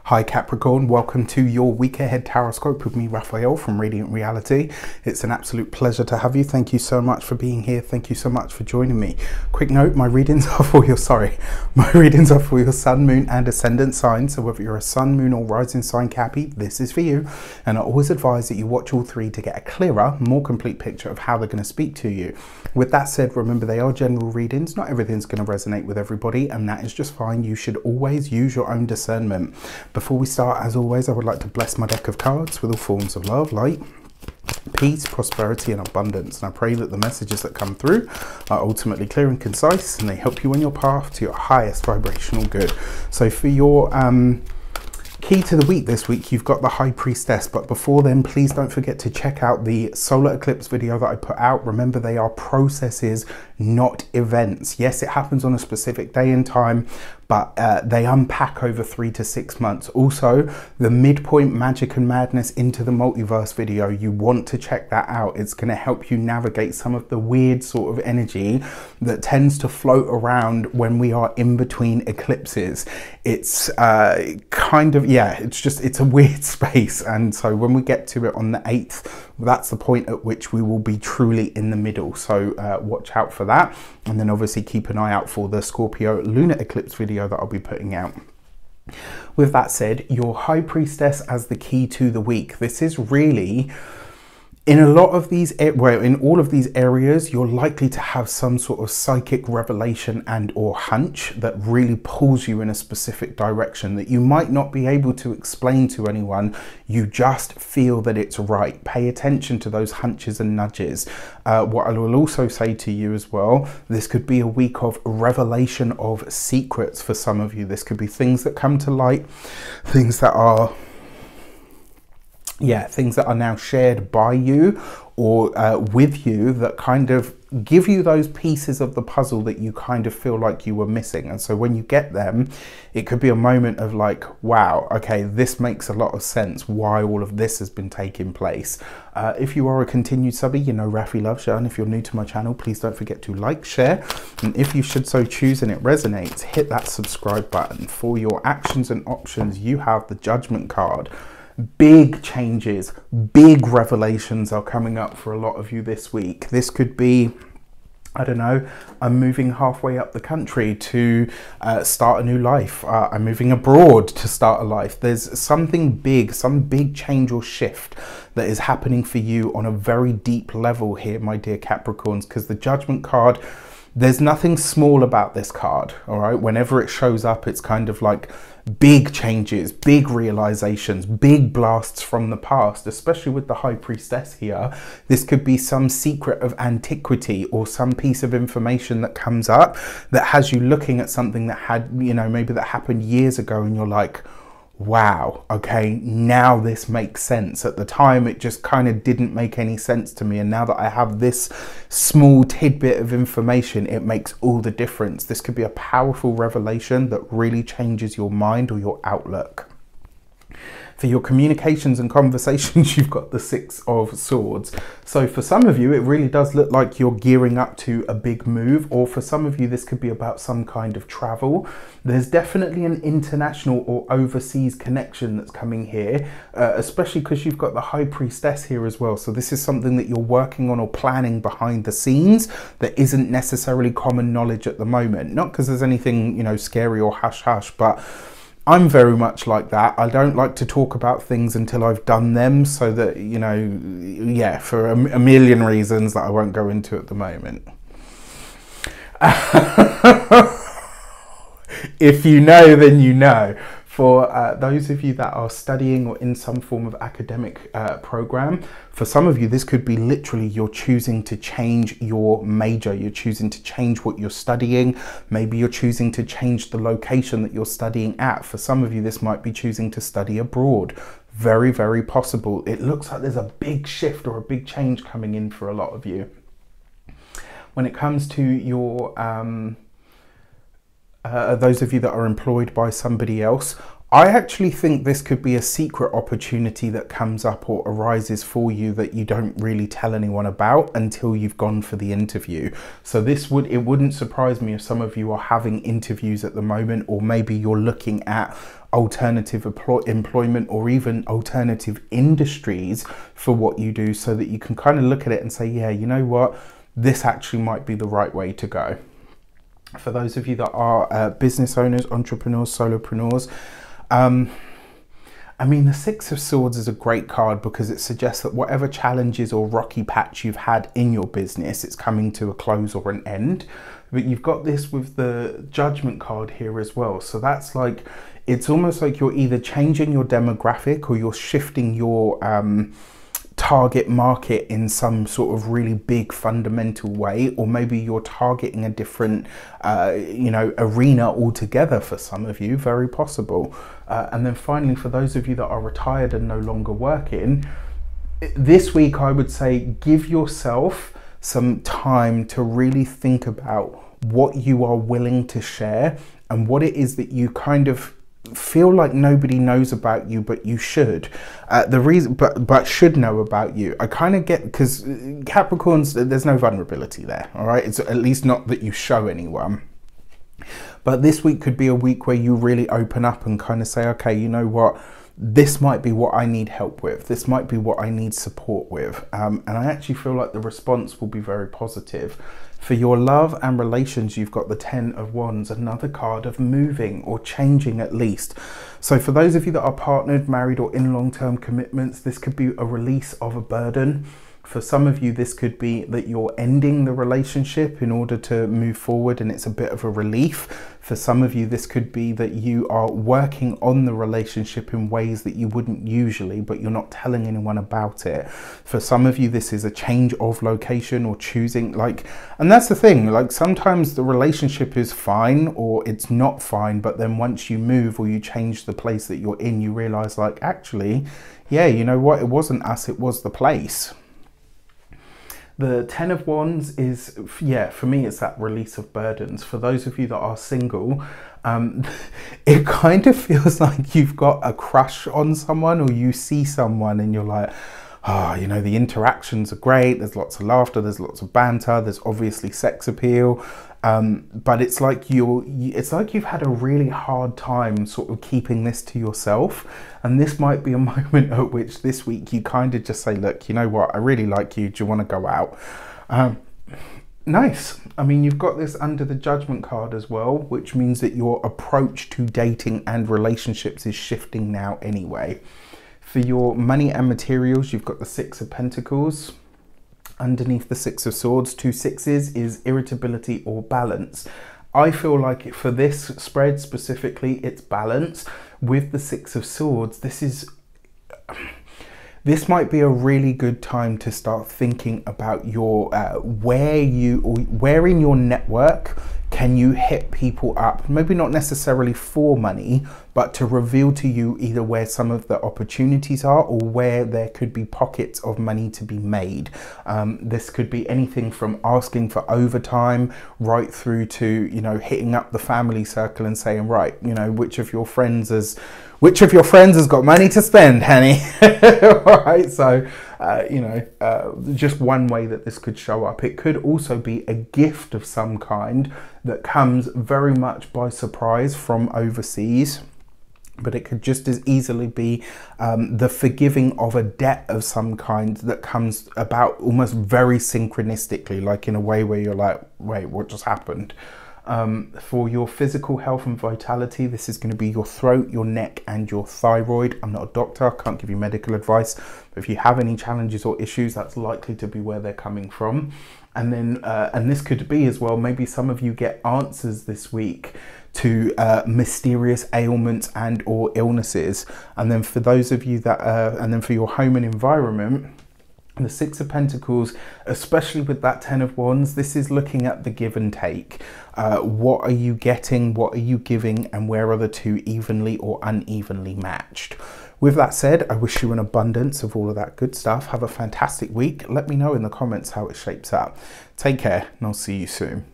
Hi Capricorn, welcome to your week ahead tarot with me, Raphael from Reydiant Reality. It's an absolute pleasure to have you. Thank you so much for being here. Thank you so much for joining me. Quick note, my readings are for your sun, moon and ascendant sign. So whether you're a sun, moon or rising sign Cappy, this is for you. And I always advise that you watch all three to get a clearer, more complete picture of how they're going to speak to you. With that said, remember they are general readings. Not everything's going to resonate with everybody, and that is just fine. You should always use your own discernment. Before we start, as always, I would like to bless my deck of cards with all forms of love, light, peace, prosperity and abundance. And I pray that the messages that come through are ultimately clear and concise, and they help you on your path to your highest vibrational good. So for your key to the week this week, you've got the High Priestess. But before then, please don't forget to check out the solar eclipse video that I put out. Remember, they are processes, not events. Yes, it happens on a specific day and time, but they unpack over 3 to 6 months. Also, the midpoint magic and madness into the multiverse video, you want to check that out. It's going to help you navigate some of the weird sort of energy that tends to float around when we are in between eclipses. It's it's a weird space. And so when we get to it on the 8th, that's the point at which we will be truly in the middle. So watch out for that. And then obviously keep an eye out for the Scorpio lunar eclipse video that I'll be putting out. With that said, your High Priestess as the key to the week. This is really, in a lot of these, in all of these areas, you're likely to have some sort of psychic revelation and or hunch that really pulls you in a specific direction that you might not be able to explain to anyone. You just feel that it's right. Pay attention to those hunches and nudges. What I will also say to you as well, this could be a week of revelation of secrets for some of you. This could be things that come to light, things that are now shared by you or with you that kind of give you those pieces of the puzzle that you kind of feel like you were missing. And so when you get them, it could be a moment of like, wow, okay, this makes a lot of sense why all of this has been taking place. If you are a continued subby, you know Raffi loves you. And if you're new to my channel, please don't forget to like, share. And if you should so choose and it resonates, hit that subscribe button. For your actions and options, you have the Judgment card. Big changes, big revelations are coming up for a lot of you this week. This could be, I don't know, I'm moving halfway up the country to start a new life. I'm moving abroad to start a life. There's something big, some big change or shift that is happening for you on a very deep level here, my dear Capricorns, because the Judgment card, there's nothing small about this card, all right? Whenever it shows up, it's kind of like big changes, big realizations, big blasts from the past, especially with the High Priestess here. This could be some secret of antiquity or some piece of information that comes up that has you looking at something that had, you know, maybe that happened years ago and you're like, wow, okay, now this makes sense. At the time, it just kind of didn't make any sense to me. And now that I have this small tidbit of information, it makes all the difference. This could be a powerful revelation that really changes your mind or your outlook. For your communications and conversations, you've got the 6 of Swords. So for some of you, it really does look like you're gearing up to a big move, or for some of you, this could be about some kind of travel. There's definitely an international or overseas connection that's coming here, especially because you've got the High Priestess here as well. So this is something that you're working on or planning behind the scenes that isn't necessarily common knowledge at the moment. Not because there's anything, you know, scary or hush hush, but I'm very much like that. I don't like to talk about things until I've done them, so that, you know, yeah, for a million reasons that I won't go into at the moment. If you know, then you know. For those of you that are studying or in some form of academic program, for some of you, this could be literally you're choosing to change your major. You're choosing to change what you're studying. Maybe you're choosing to change the location that you're studying at. For some of you, this might be choosing to study abroad. Very, very possible. It looks like there's a big shift or a big change coming in for a lot of you. When it comes to your those of you that are employed by somebody else, I actually think this could be a secret opportunity that comes up or arises for you that you don't really tell anyone about until you've gone for the interview. So it wouldn't surprise me if some of you are having interviews at the moment, or maybe you're looking at alternative employment or even alternative industries for what you do, so that you can kind of look at it and say, yeah, you know what, this actually might be the right way to go. For those of you that are business owners, entrepreneurs, solopreneurs, I mean, the Six of Swords is a great card because it suggests that whatever challenges or rocky patch you've had in your business, it's coming to a close or an end. But you've got this with the Judgment card here as well. So that's like, it's almost like you're either changing your demographic or you're shifting your target market in some sort of really big fundamental way, or maybe you're targeting a different you know, arena altogether for some of you, very possible. And then finally, for those of you that are retired and no longer working, this week I would say give yourself some time to really think about what you are willing to share and what it is that you kind of feel like nobody knows about you, but you should. The reason, but should know about you. I kind of get, because Capricorns, there's no vulnerability there. All right, it's at least not that you show anyone. But this week could be a week where you really open up and kind of say, okay, you know what, this might be what I need help with. This might be what I need support with. And I actually feel like the response will be very positive. For your love and relations, you've got the Ten of Wands, another card of moving or changing at least. So for those of you that are partnered, married, or in long-term commitments, this could be a release of a burden. For some of you, this could be that you're ending the relationship in order to move forward, and it's a bit of a relief. For some of you, this could be that you are working on the relationship in ways that you wouldn't usually, but you're not telling anyone about it. For some of you, this is a change of location or choosing, like, and that's the thing, like sometimes the relationship is fine or it's not fine, but then once you move or you change the place that you're in, you realize like, actually, yeah, you know what, it wasn't us, it was the place. The Ten of Wands is, yeah, for me, it's that release of burdens. For those of you that are single, it kind of feels like you've got a crush on someone, or you see someone and you're like, oh, you know, the interactions are great. There's lots of laughter. There's lots of banter. There's obviously sex appeal. But it's like you've had a really hard time sort of keeping this to yourself. And this might be a moment at which this week you kind of just say, look, you know what? I really like you. Do you want to go out? Nice. I mean, you've got this under the Judgment card as well, which means that your approach to dating and relationships is shifting now anyway. For your money and materials, you've got the Six of Pentacles. Underneath the Six of Swords, 2 sixes is irritability or balance. I feel like for this spread specifically, it's balance. With the Six of Swords, this might be a really good time to start thinking about your where in your network can you hit people up, maybe not necessarily for money, but to reveal to you either where some of the opportunities are or where there could be pockets of money to be made. This could be anything from asking for overtime right through to, you know, hitting up the family circle and saying, right, you know, which of your friends has got money to spend, honey? All right, so you know, just one way that this could show up. It could also be a gift of some kind that comes very much by surprise from overseas. But it could just as easily be the forgiving of a debt of some kind that comes about almost very synchronistically, like in a way where you're like, wait, what just happened? For your physical health and vitality, this is going to be your throat, your neck, and your thyroid. I'm not a doctor, I can't give you medical advice, but if you have any challenges or issues, that's likely to be where they're coming from. And then, and this could be as well, maybe some of you get answers this week to mysterious ailments and or illnesses. And then for those of you that, and then for your home and environment, the Six of Pentacles, especially with that Ten of Wands, this is looking at the give and take. What are you getting? What are you giving? And where are the two evenly or unevenly matched? With that said, I wish you an abundance of all of that good stuff. Have a fantastic week. Let me know in the comments how it shapes up. Take care, and I'll see you soon.